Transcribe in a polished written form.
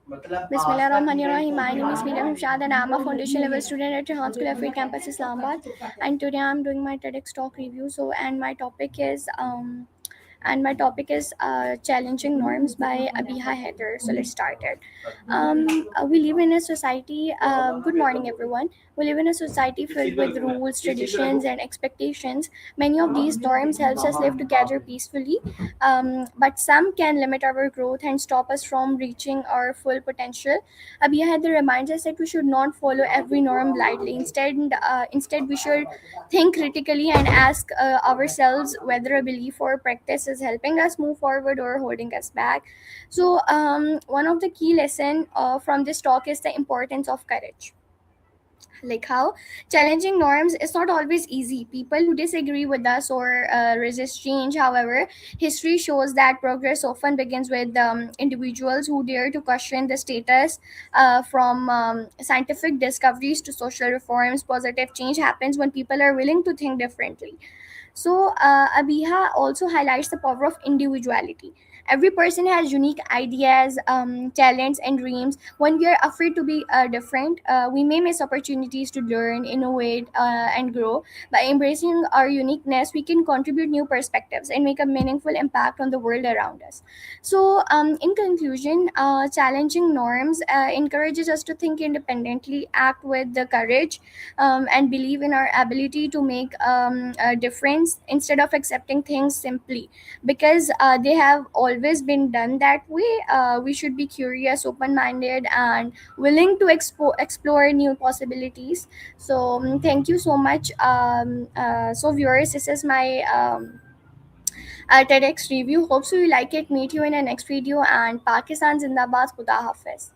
Bismillahirrahmanirrahim. My name is Mira Humshad and I'm a foundation level student at Rehan School of Campus Islamabad. And today I'm doing my TEDx talk review. And my topic is challenging norms by Abiha Heather. So let's start it. We live in a society. Good morning, everyone. We live in a society filled with rules, traditions, and expectations. Many of these norms helps us live together peacefully, but some can limit our growth and stop us from reaching our full potential. Abiya Heather reminds us that we should not follow every norm blindly. Instead, we should think critically and ask ourselves whether a belief or practice is helping us move forward or holding us back. So, one of the key lesson from this talk is the importance of courage, like how challenging norms is not always easy. People who disagree with us or resist change, however, history shows that progress often begins with individuals who dare to question the status. From scientific discoveries to social reforms, positive change happens when people are willing to think differently. So, Abiha also highlights the power of individuality. Every person has unique ideas, talents, and dreams. When we are afraid to be different, we may miss opportunities to learn, innovate, and grow. By embracing our uniqueness, we can contribute new perspectives and make a meaningful impact on the world around us. So, in conclusion, challenging norms encourages us to think independently, act with the courage, and believe in our ability to make a difference instead of accepting things simply because they have always been done that way. We should be curious, open minded, and willing to explore new possibilities. So, thank you so much. So, viewers, this is my TEDx review. Hope so you like it. Meet you in the next video. And Pakistan Zindabad. Khuda Hafiz.